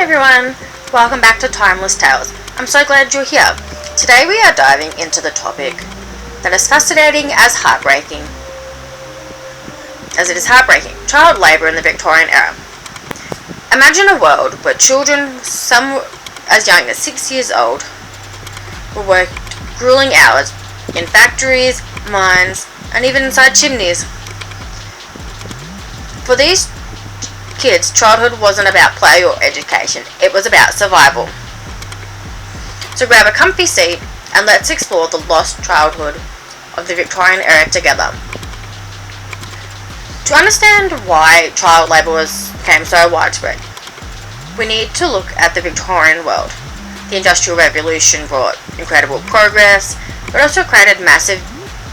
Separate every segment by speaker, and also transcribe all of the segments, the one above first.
Speaker 1: everyone, welcome back to Timeless Tales. I'm so glad you're here. Today we are diving into the topic that is fascinating as heartbreaking. As it is heartbreaking, child labour in the Victorian era. Imagine a world where children, some as young as 6 years old, were worked grueling hours in factories, mines, and even inside chimneys. For these kids, childhood wasn't about play or education, it was about survival. So grab a comfy seat and let's explore the lost childhood of the Victorian era together. To understand why child labour became so widespread, we need to look at the Victorian world. The Industrial Revolution brought incredible progress, but also created massive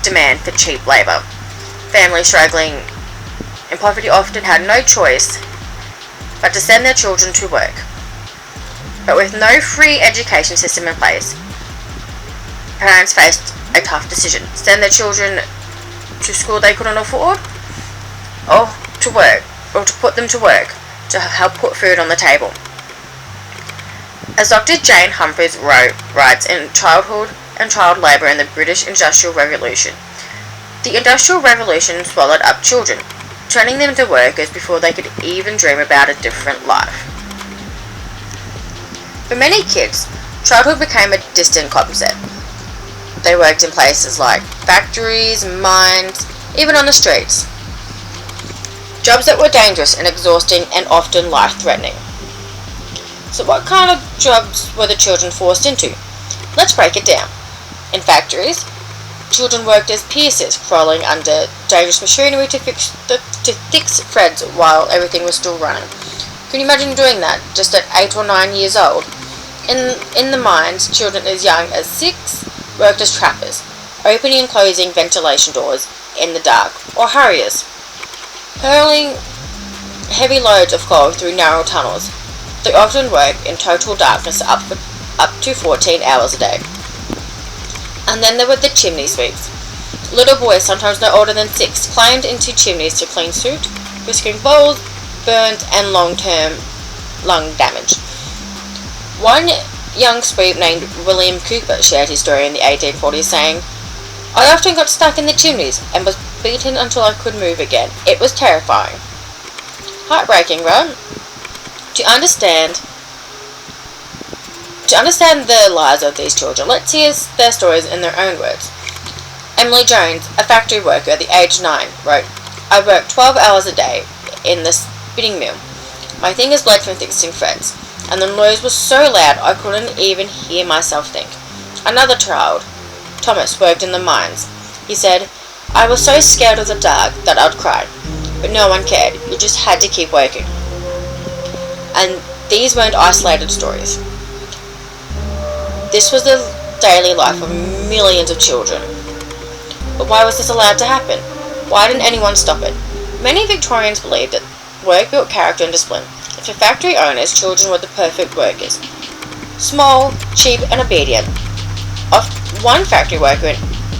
Speaker 1: demand for cheap labour. Families struggling in poverty often had no choice but to send their children to work. But with no free education system in place, parents faced a tough decision: send their children to school they couldn't afford, or to put them to work to help put food on the table. As Dr. Jane Humphreys writes in Childhood and Child Labour in the British Industrial Revolution, the Industrial Revolution swallowed up children, turning them into workers before they could even dream about a different life. For many kids, childhood became a distant concept. They worked in places like factories, mines, even on the streets. Jobs that were dangerous and exhausting and often life-threatening. So what kind of jobs were the children forced into? Let's break it down. In factories, children worked as piecers, crawling under dangerous machinery to fix threads while everything was still running. Can you imagine doing that just at 8 or 9 years old? In the mines, children as young as 6 worked as trappers, opening and closing ventilation doors in the dark, or harriers, hurling heavy loads of coal through narrow tunnels. They often worked in total darkness up to 14 hours a day. And then there were the chimney sweeps. Little boys, sometimes no older than 6, climbed into chimneys to clean soot, risking falls, burns, and long-term lung damage. One young sweep named William Cooper shared his story in the 1840s, saying, "I often got stuck in the chimneys and was beaten until I could move again. It was terrifying." Heartbreaking, right? To understand the lives of these children, let's hear their stories in their own words. Emily Jones, a factory worker at the age of 9, wrote, "I worked 12 hours a day in the spinning mill. My fingers bled from fixing threads, and the noise was so loud I couldn't even hear myself think." Another child, Thomas, worked in the mines. He said, "I was so scared of the dark that I'd cry, but no one cared. You just had to keep working." And these weren't isolated stories. This was the daily life of millions of children. But why was this allowed to happen? Why didn't anyone stop it? Many Victorians believed that work built character and discipline. For factory owners, children were the perfect workers. Small, cheap, and obedient. One factory worker in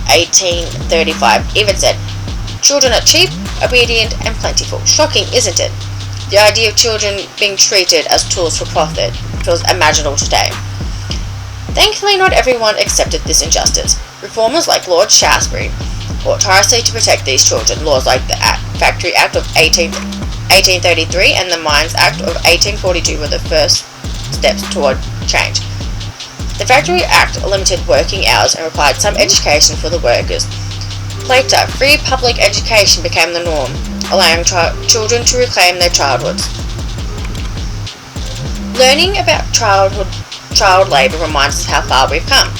Speaker 1: 1835 even said, "Children are cheap, obedient, and plentiful." Shocking, isn't it? The idea of children being treated as tools for profit feels imaginable today. Thankfully, not everyone accepted this injustice. Reformers like Lord Shaftesbury fought tirelessly to protect these children. Laws like the Factory Act of 1833 and the Mines Act of 1842 were the first steps toward change. The Factory Act limited working hours and required some education for the workers. Later, free public education became the norm, allowing children to reclaim their childhoods. Learning about child labour reminds us how far we've come,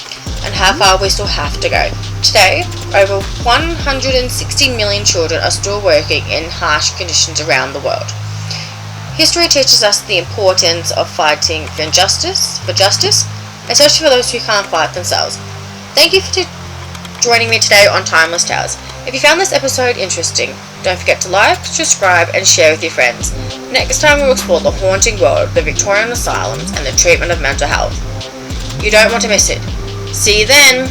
Speaker 1: and how far we still have to go. Today, over 160 million children are still working in harsh conditions around the world. History teaches us the importance of fighting for justice, especially for those who can't fight themselves. Thank you for joining me today on Timeless Tales. If you found this episode interesting, don't forget to like, subscribe, and share with your friends. Next time we'll explore the haunting world of the Victorian asylums and the treatment of mental health. You don't want to miss it. See you then!